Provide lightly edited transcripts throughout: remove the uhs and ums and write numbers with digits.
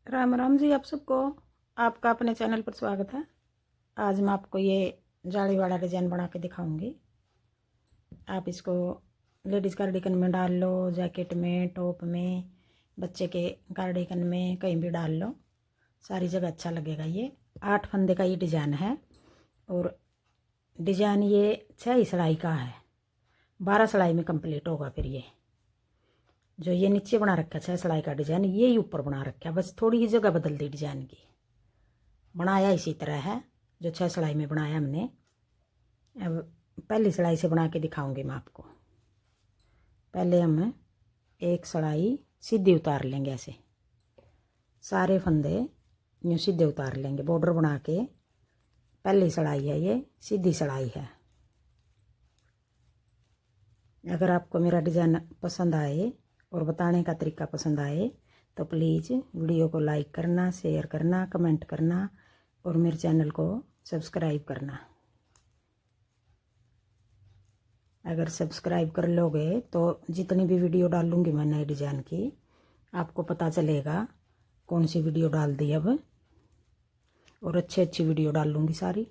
राम राम जी आप सबको। आपका अपने चैनल पर स्वागत है। आज मैं आपको ये जाली वाला डिज़ाइन बना के दिखाऊंगी। आप इसको लेडीज़ कार्डिगन में डाल लो, जैकेट में, टॉप में, बच्चे के कार्डिगन में, कहीं भी डाल लो, सारी जगह अच्छा लगेगा। ये 8 फंदे का ये डिज़ाइन है और डिज़ाइन ये 6 ही सिलाई का है। 12 सिलाई में कंप्लीट होगा। फिर ये जो ये नीचे बना रखा 6 सिलाई का डिज़ाइन, ये ही ऊपर बना रखा है, बस थोड़ी ही जगह बदल दी डिज़ाइन की। बनाया इसी तरह है जो 6 सिलाई में बनाया हमने। अब पहली सिलाई से बना के दिखाऊंगी मैं आपको। पहले हम एक सिलाई सीधी उतार लेंगे, ऐसे सारे फंदे यूँ सीधे उतार लेंगे, बॉर्डर बना के। पहली सिलाई है, ये सीधी सिलाई है। अगर आपको मेरा डिज़ाइन पसंद आए और बताने का तरीका पसंद आए तो प्लीज़ वीडियो को लाइक करना, शेयर करना, कमेंट करना और मेरे चैनल को सब्सक्राइब करना। अगर सब्सक्राइब कर लोगे तो जितनी भी वीडियो डालूंगी मैं नए डिज़ाइन की, आपको पता चलेगा कौन सी वीडियो डाल दी अब, और अच्छी अच्छी वीडियो डालूंगी सारी।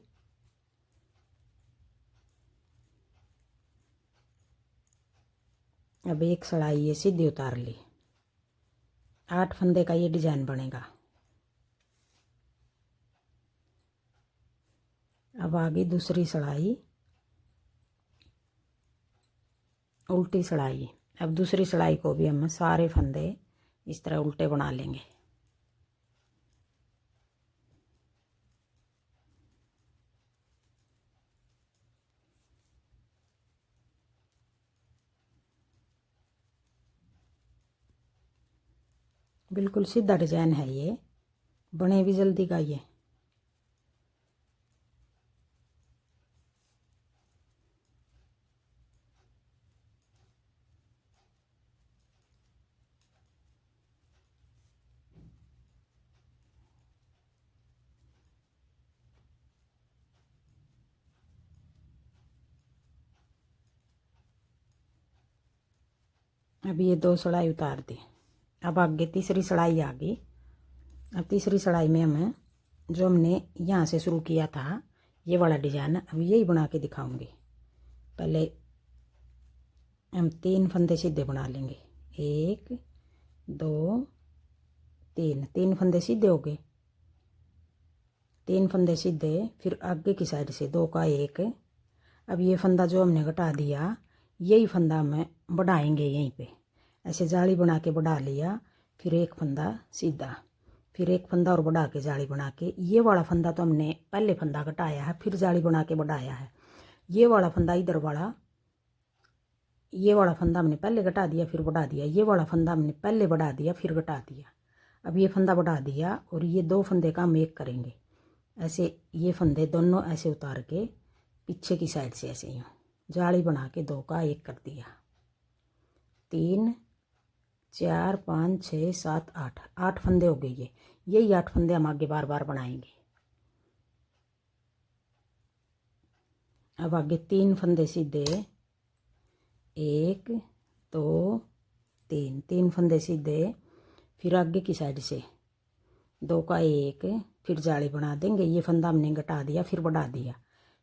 अब एक सिलाई ये सीधी उतार ली। 8 फंदे का ये डिज़ाइन बनेगा। अब आगे दूसरी सिलाई, उल्टी सिलाई। अब दूसरी सिलाई को भी हम सारे फंदे इस तरह उल्टे बना लेंगे। बिल्कुल सीधा डिज़ाइन है ये, बने भी जल्दी का ये। अभी ये 2 सिलाई उतार दी। अब आगे तीसरी सिलाई आ गई। अब तीसरी सिलाई में हम जो हमने यहाँ से शुरू किया था ये वाला डिज़ाइन, अब यही बना के दिखाऊंगी। पहले हम 3 फंदे सीधे बना लेंगे। 1 2 3, 3 फंदे सीधे हो गए। 3 फंदे सीधे, फिर आगे की साइड से 2 का 1। अब ये फंदा जो हमने घटा दिया, यही फंदा हम बढ़ाएंगे यहीं पे। ऐसे जाली बना के बढ़ा लिया, फिर एक फंदा सीधा, फिर एक फंदा और बढ़ा के जाली बना के। ये वाला फंदा तो हमने पहले फंदा घटाया है, फिर जाली बना के बढ़ाया है। ये वाला फंदा इधर वाला, ये वाला फंदा हमने पहले घटा दिया फिर बढ़ा दिया। ये वाला फंदा हमने पहले बढ़ा दिया फिर घटा दिया। अब ये फंदा बढ़ा दिया और ये 2 फंदे का हम एक करेंगे। ऐसे ये फंदे दोनों ऐसे उतार के पीछे की साइड से ऐसे यूँ जाली बना के 2 का 1 कर दिया। 3 4 5 6 7 8, 8 फंदे हो गए। ये यही 8 फंदे हम आगे बार बार बनाएंगे। अब आगे 3 फंदे सीधे, 1 2 3, 3 फंदे सीधे, फिर आगे की साइड से 2 का 1, फिर जाली बना देंगे। ये फंदा हमने घटा दिया फिर बढ़ा दिया,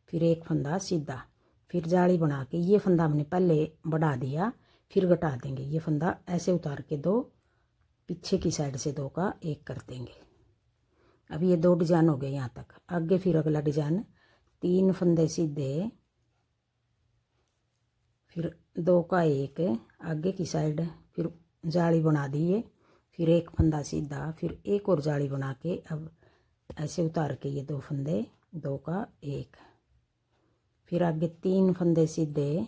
फिर एक फंदा सीधा, फिर जाली बना के ये फंदा हमने पहले बढ़ा दिया फिर घटा देंगे। ये फंदा ऐसे उतार के 2 पीछे की साइड से 2 का 1 कर देंगे। अब ये 2 डिजाइन हो गए यहाँ तक। आगे फिर अगला डिजाइन, 3 फंदे सीधे, फिर 2 का 1 आगे की साइड, फिर जाली बना दिए, फिर एक फंदा सीधा, फिर एक और जाली बना के अब ऐसे उतार के ये 2 फंदे, 2 का 1, फिर आगे 3 फंदे सीधे,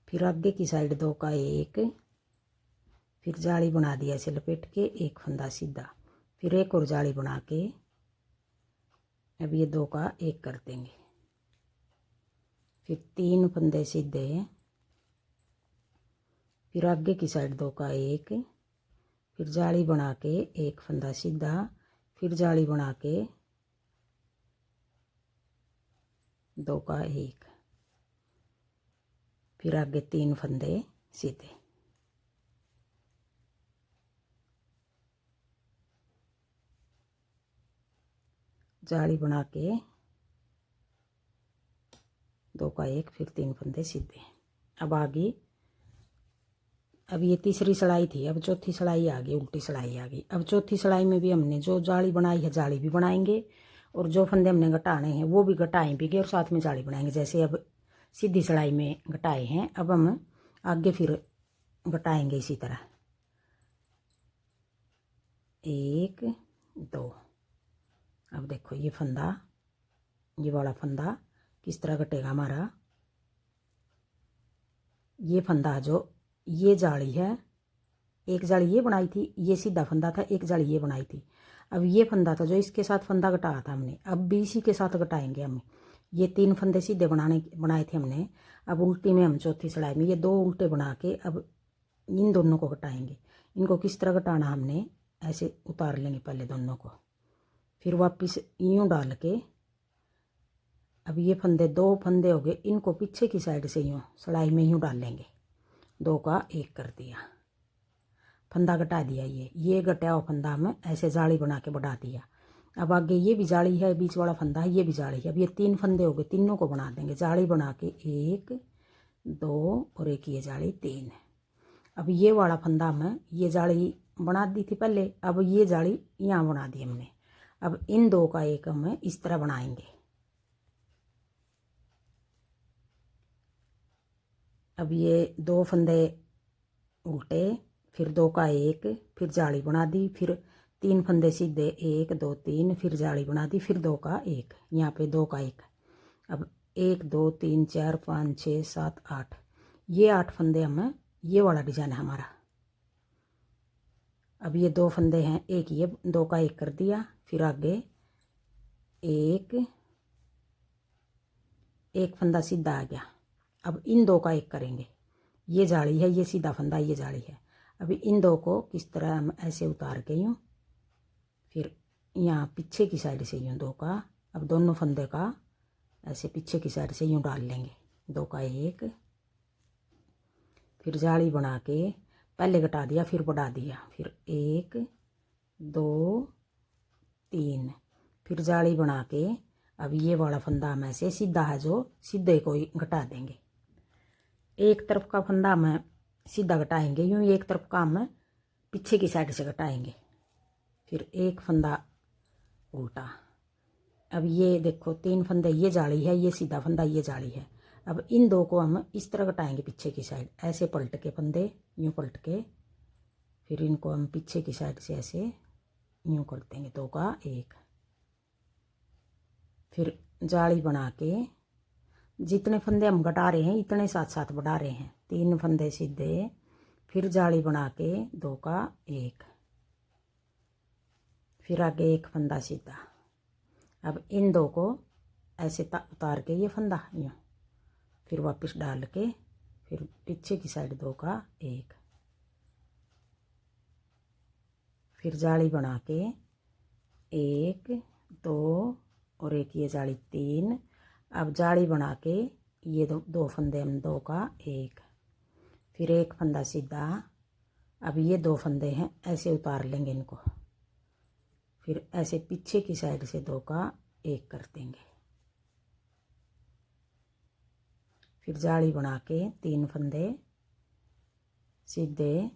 फिर आगे की साइड 2 का 1, फिर जाली बना दिया ऐसे लपेट के, एक फंदा सीधा, फिर एक और जाली बना के अब ये 2 का 1 कर देंगे। फिर 3 फंदे सीधे, फिर आगे की साइड 2 का 1, फिर जाली बना के एक फंदा सीधा, फिर जाली बना के 2 का 1, फिर आगे 3 फंदे सीधे। जाली बना के 2 का 1, फिर 3 फंदे सीधे। अब आगे, अब ये तीसरी सिलाई थी, अब चौथी सिलाई आ गई, उल्टी सिलाई आ गई। अब चौथी सिलाई में भी हमने जो जाली बनाई है जाली भी बनाएंगे, और जो फंदे हमने घटाने हैं वो भी घटाएं भी और साथ में जाली बनाएंगे। जैसे अब सीधी सिलाई में घटाए हैं, अब हम आगे फिर घटाएंगे इसी तरह 1 2। अब देखो ये फंदा, ये वाला फंदा किस तरह घटेगा हमारा। ये फंदा जो ये जाली है, एक जाली ये बनाई थी, ये सीधा फंदा था, एक जाली ये बनाई थी। अब ये फंदा था जो इसके साथ फंदा घटाया था हमने, अब भी इसी के साथ घटाएंगे हम। ये 3 फंदे सीधे बनाए थे हमने। अब उल्टी में हम चौथी सिलाई में ये 2 उल्टे बना के अब इन दोनों को घटाएंगे। इनको किस तरह घटाना, हमने ऐसे उतार लेंगे पहले दोनों को, फिर वापस यूँ डाल के अब ये फंदे 2 फंदे हो गए, इनको पीछे की साइड से यूँ सिलाई में यूँ डाल लेंगे। 2 का 1 कर दिया, फंदा घटा दिया। ये घटाया हुआ फंदा हमें ऐसे जाली बना के बढ़ा दिया। अब आगे ये भी जाली है, बीच वाला फंदा है, ये भी जाली है। अब ये 3 फंदे हो गए, तीनों को बना देंगे जाली बना के 1 2 और एक ये जाली 3। अब ये वाला फंदा हमें ये जाली बना दी थी पहले, अब ये जाली यहाँ बना दी हमने। अब इन 2 का 1 हमें इस तरह बनाएंगे। अब ये 2 फंदे उल्टे, फिर 2 का 1, फिर जाली बना दी, फिर 3 फंदे सीधे 1 2 3, फिर जाली बना दी, फिर 2 का 1, यहाँ पे 2 का 1। अब 1 2 3 4 5 6 7 8, ये 8 फंदे हमें, ये वाला डिजाइन है हमारा। अब ये 2 फंदे हैं, एक ये 2 का 1 कर दिया, फिर आगे एक फंदा सीधा आ गया। अब इन 2 का 1 करेंगे, ये जाली है, ये सीधा फंदा, ये जाली है। अभी इन 2 को किस तरह हम ऐसे उतार के यूँ, फिर यहाँ पीछे की साइड से यूँ 2 का, अब दोनों फंदे का ऐसे पीछे की साइड से यूँ डाल लेंगे। 2 का 1, फिर जाली बना के पहले घटा दिया, फिर बढ़ा दिया, फिर 1 2 3, फिर जाली बना के अब ये वाला फंदा हम ऐसे सीधा है जो सीधे को ही घटा देंगे। एक तरफ का फंदा हम सीधा घटाएंगे, यूँ एक तरफ का हम पीछे की साइड से घटाएंगे, फिर एक फंदा उल्टा। अब ये देखो 3 फंदे, ये जाली है, ये सीधा फंदा, ये जाली है। अब इन 2 को हम इस तरह घटाएंगे पीछे की साइड, ऐसे पलट के फंदे यूँ पलट के, फिर इनको हम पीछे की साइड से ऐसे यूँ कर देंगे। 2 का 1, फिर जाली बना के जितने फंदे हम घटा रहे हैं इतने साथ साथ बढ़ा रहे हैं। 3 फंदे सीधे, फिर जाली बना के 2 का 1, फिर आगे एक फंदा सीधा। अब इन 2 को ऐसे उतार के ये फंदा यूँ, फिर वापस डाल के, फिर पीछे की साइड 2 का 1, फिर जाली बना के 1 2 और एक ये जाली 3। अब जाली बना के ये 2 फंदे हम 2 का 1, फिर एक फंदा सीधा। अब ये 2 फंदे हैं, ऐसे उतार लेंगे इनको, फिर ऐसे पीछे की साइड से 2 का 1 कर देंगे, फिर जाली बना के 3 फंदे सीधे,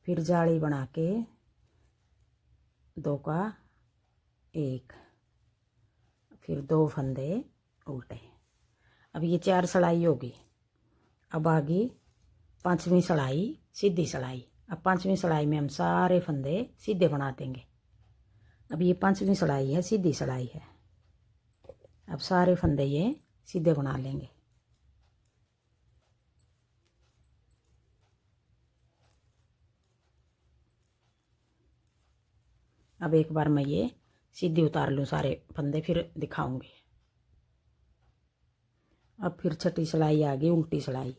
फिर जाली बना के 2 का 1, फिर 2 फंदे उल्टे। अब ये 4 सिलाई होगी। अब आगे 5वीं सिलाई सीधी सिलाई। अब 5वीं सिलाई में हम सारे फंदे सीधे बना देंगे। अब ये 5वीं सिलाई है, सीधी सिलाई है। अब सारे फंदे ये सीधे बना लेंगे। अब एक बार मैं ये सीधी उतार लूँ सारे फंदे, फिर दिखाऊंगी। अब फिर छठी सिलाई आ गई, उल्टी सिलाई।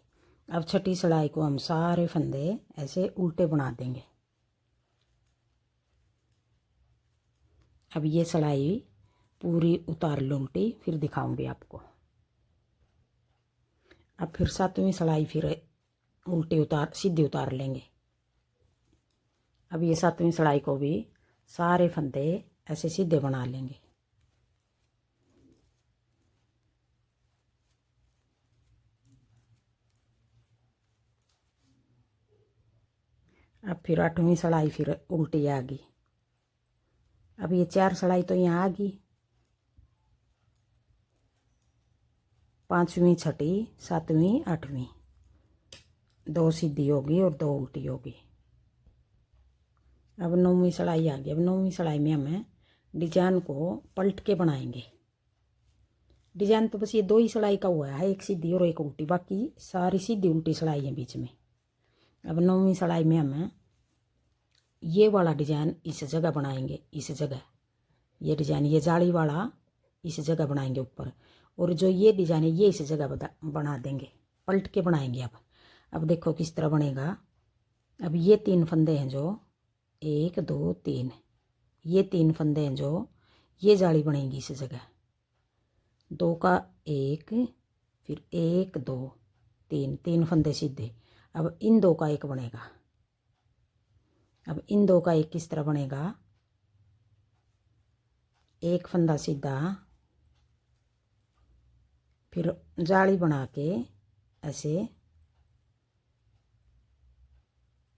अब छठी सिलाई को हम सारे फंदे ऐसे उल्टे बना देंगे। अब ये सिलाई पूरी उतार लूँ उल्टी, फिर दिखाऊंगी आपको। अब फिर 7वीं सिलाई फिर उल्टी सीधी उतार लेंगे। अब ये 7वीं सिलाई को भी सारे फंदे ऐसे सीधे बना लेंगे। अब फिर 8वीं सिलाई फिर उल्टी आ गई। अब ये 4 सिलाई तो यहाँ आ गई, 5वीं, 6वीं, 7वीं, 8वीं, 2 सीधी होगी और 2 उल्टी होगी। अब 9वीं सिलाई आ गई। अब 9वीं सिलाई में हमें डिजाइन को पलट के बनाएंगे। डिजाइन तो बस ये 2 ही सिलाई का हुआ है, एक सीधी और एक उल्टी, बाकी सारी सीधी उल्टी सिलाई है बीच में। अब 9वीं सिलाई में हमें ये वाला डिजाइन इस जगह बनाएंगे, इस जगह ये डिजाइन, ये जाली वाला इस जगह बनाएंगे ऊपर, और जो ये डिजाइन है ये इस जगह बना देंगे, पलट के बनाएंगे। अब देखो किस तरह बनेगा। अब ये 3 फंदे हैं जो 1 2 3, ये 3 फंदे हैं जो ये जाली बनेगी इस जगह, 2 का 1, फिर 1 2 3, 3 फंदे सीधे। अब इन 2 का 1 बनेगा। अब इन 2 का 1 किस तरह बनेगा, एक फंदा सीधा, फिर जाली बना के ऐसे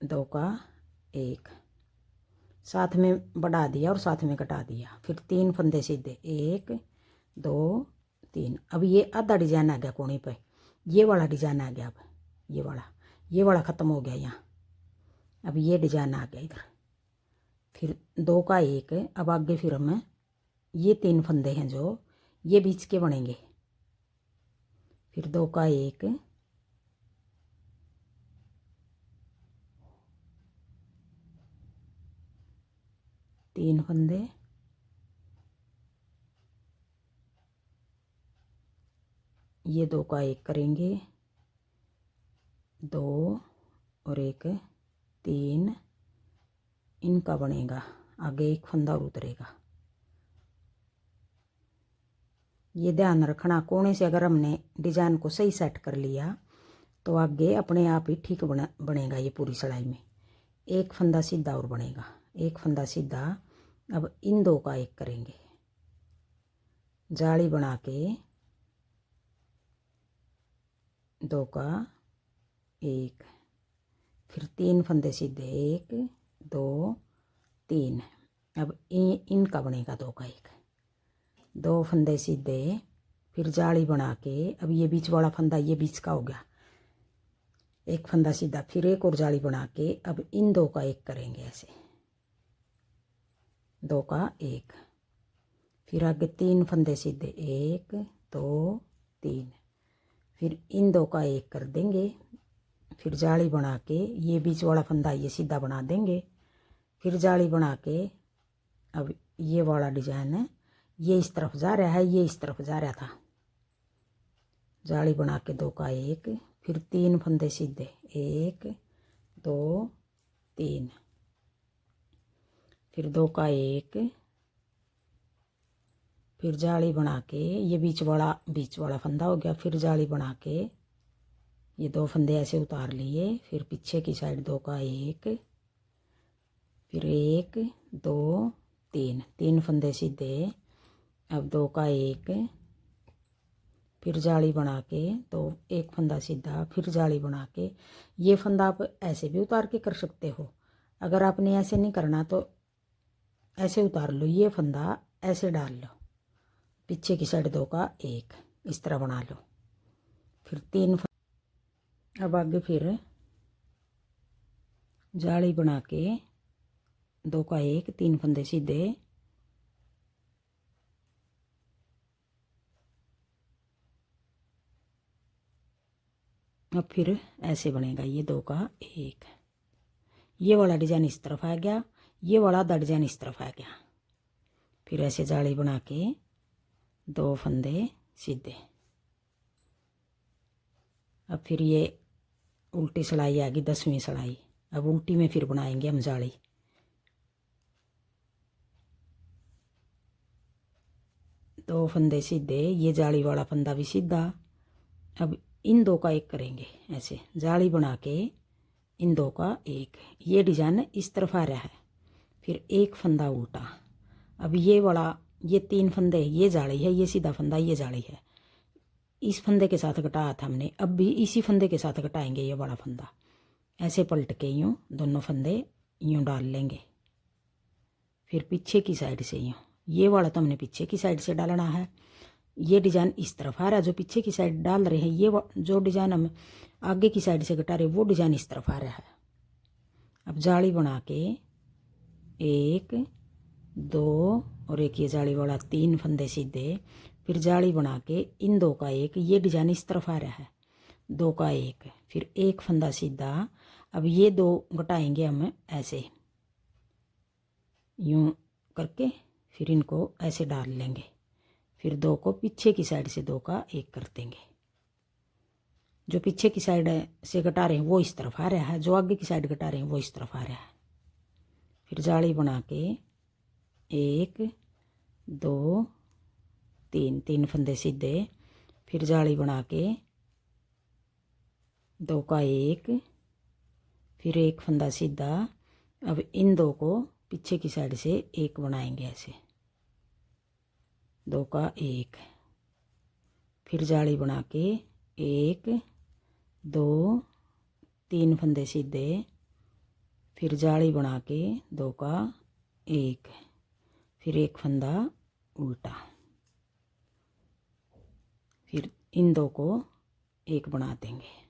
2 का 1 साथ में बढ़ा दिया और साथ में घटा दिया, फिर 3 फंदे सीधे, 1 2 3। अब ये आधा डिजाइन आ गया कोने पे, ये वाला डिजाइन आ गया। अब ये वाला ख़त्म हो गया यहाँ। अब ये डिजाइन आ गया इधर, फिर 2 का 1। अब आगे फिर हमें ये 3 फंदे हैं जो ये बीच के बनेंगे, फिर 2 का 1, तीन फंदे, ये 2 का 1 करेंगे, 2 और 1 3, इनका बनेगा आगे एक फंदा और उतरेगा। ये ध्यान रखना, कोने से अगर हमने डिजाइन को सही सेट कर लिया तो आगे अपने आप ही ठीक बनेगा ये पूरी सिलाई में। एक फंदा सीधा और बनेगा, एक फंदा सीधा। अब इन 2 का 1 करेंगे, जाली बना के 2 का 1, फिर 3 फंदे सीधे, 1 2 3। अब इनका बनेगा 2 का 1, 2 फंदे सीधे, फिर जाली बना के, अब ये बीच वाला फंदा ये बीच का हो गया, एक फंदा सीधा, फिर एक और जाली बना के अब इन 2 का 1 करेंगे ऐसे, 2 का 1, फिर आगे 3 फंदे सीधे, 1 2 3, फिर इन 2 का 1 कर देंगे, फिर जाली बना के ये बीच वाला फंदा ये सीधा बना देंगे, फिर जाली बना के अब ये वाला डिजाइन है ये इस तरफ जा रहा है, ये इस तरफ जा रहा था, जाली बना के 2 का 1, फिर 3 फंदे सीधे, 1 2 3, फिर 2 का 1, फिर जाली बना के ये बीच वाला फंदा हो गया, फिर जाली बना के ये 2 फंदे ऐसे उतार लिए, फिर पीछे की साइड 2 का 1, फिर 1 2 3, 3 फंदे सीधे, अब 2 का 1, फिर जाली बना के तो एक फंदा सीधा, फिर जाली बना के ये फंदा आप ऐसे भी उतार के कर सकते हो। अगर आपने ऐसे नहीं करना तो ऐसे उतार लो, ये फंदा ऐसे डाल लो, पीछे की साइड 2 का 1 इस तरह बना लो, फिर 3 अब आगे फिर जाली बना के 2 का 1, 3 फंदे सीधे, अब फिर ऐसे बनेगा ये 2 का 1, ये वाला डिजाइन इस तरफ आ गया, ये वाला आधा डिजाइन इस तरफ आ गया, फिर ऐसे जाली बना के 2 फंदे सीधे। अब फिर ये उल्टी सिलाई आ गई 10वीं सिलाई। अब उल्टी में फिर बनाएंगे हम जाली, दो फंदे सीधे, ये जाली वाला फंदा भी सीधा। अब इन 2 का 1 करेंगे ऐसे, जाली बना के इन 2 का 1, ये डिजाइन इस तरफ आ रहा है, फिर एक फंदा उल्टा, अब ये वाला, ये 3 फंदे, ये जाली है, ये सीधा फंदा, ये जाली है। इस फंदे के साथ घटाया था हमने, अब भी इसी फंदे के साथ घटाएंगे ये बड़ा फंदा। ऐसे पलट के यूँ दोनों फंदे यूँ डाल लेंगे। फिर पीछे की साइड से यूँ, ये वाला तो हमने पीछे की साइड से डालना है। ये डिज़ाइन इस तरफ आ रहा है, जो पीछे की साइड डाल रहे हैं, ये जो डिज़ाइन हम आगे की साइड से घटा रहे वो डिज़ाइन इस तरफ आ रहा है। अब जाली बना के 1 2 और एक ये जाली वाला 3 फंदे सीधे, फिर जाली बना के इन 2 का 1, ये डिज़ाइन इस तरफ आ रहा है, 2 का 1, फिर 1 फंदा सीधा। अब ये 2 घटाएंगे हम ऐसे यूं करके, फिर इनको ऐसे डाल लेंगे। फिर 2 को पीछे की साइड से 2 का 1 कर देंगे। जो पीछे की साइड से घटा रहे हैं वो इस तरफ आ रहा है, जो आगे की साइड घटा रहे हैं वो इस तरफ आ रहा है। फिर जाली बना के 1 2 3 फंदे सीधे, फिर जाली बना के 2 का 1, फिर 1 फंदा सीधा। अब इन 2 को पीछे की साइड से 1 बनाएंगे ऐसे, 2 का 1, फिर जाली बना के 1 2 3 फंदे सीधे, फिर जाली बना के 2 का 1, फिर 1 फंदा उल्टा, फिर इन 2 को 1 बना देंगे।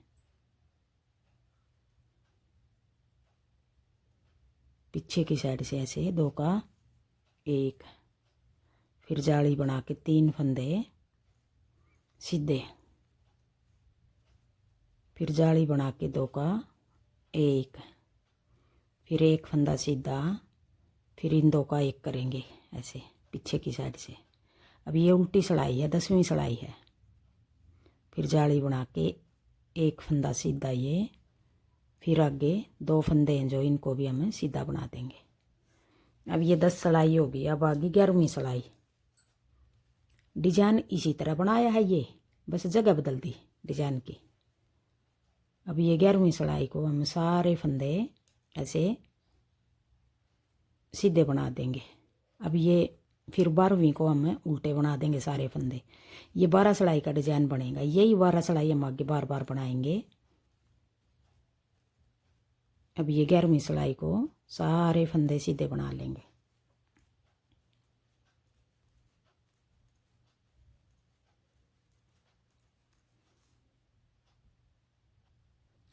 पीछे की साइड से ऐसे 2 का 1, फिर जाली बना के 3 फंदे सीधे, फिर जाली बना के 2 का 1, फिर 1 फंदा सीधा, फिर इन 2 का 1 करेंगे ऐसे पीछे की साइड से। अब ये उल्टी सिलाई है, 10वीं सिलाई है। फिर जाली बना के 1 फंदा सीधा ये, फिर आगे 2 फंदे हैं जो इनको भी हमें सीधा बना देंगे। अब ये 10 सिलाई होगी। अब आगे 11वीं सिलाई। डिजाइन इसी तरह बनाया है, ये बस जगह बदल दी डिजाइन की। अब ये 11वीं सिलाई को हम सारे फंदे ऐसे सीधे बना देंगे। अब ये फिर 12वीं को हम उल्टे बना देंगे सारे फंदे। ये 12 सिलाई का डिजाइन बनेगा। यही 12 सिलाई हम आगे बार बार बनाएंगे। अब ये 11वीं सिलाई को सारे फंदे सीधे बना लेंगे।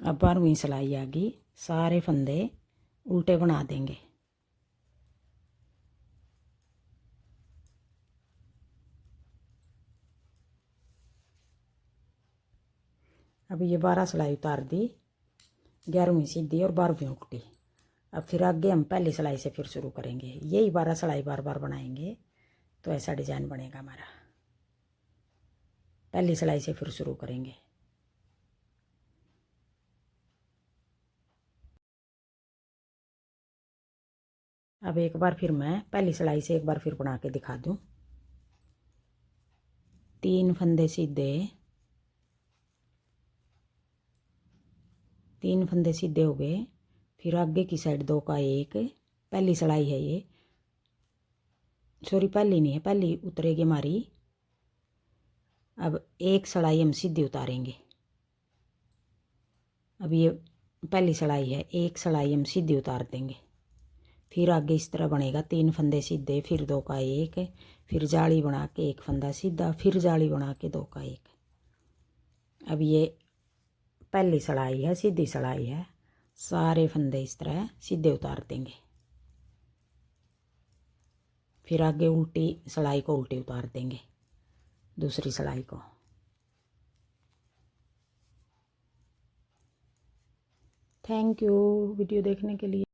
अब 12वीं सिलाई आ गई, सारे फंदे उल्टे बना देंगे। अब ये 12 सिलाई उतार दी, 11वीं सीधी और 12वीं उल्टी। अब फिर आगे हम पहली सिलाई से फिर शुरू करेंगे। यही 12 सिलाई बार बार बनाएंगे तो ऐसा डिजाइन बनेगा हमारा। पहली सिलाई से फिर शुरू करेंगे। अब एक बार फिर मैं पहली सिलाई से एक बार फिर बना के दिखा दूं। 3 फंदे सीधे, 3 फंदे सीधे हो गए। फिर आगे की साइड 2 का 1, पहली सिलाई है ये, सॉरी पहली नहीं है, पहली उतरेगी हमारी। अब 1 सिलाई हम सीधी उतारेंगे। अब ये पहली सिलाई है, 1 सिलाई हम सीधी उतार देंगे। फिर आगे इस तरह बनेगा, 3 फंदे सीधे, फिर 2 का 1, फिर जाली बना के 1 फंदा सीधा, फिर जाली बना के 2 का 1। अब ये पहली सिलाई है, सीधी सिलाई है, सारे फंदे इस तरह सीधे उतार देंगे। फिर आगे उल्टी सिलाई को उल्टी उतार देंगे, दूसरी सिलाई को। थैंक यू वीडियो देखने के लिए।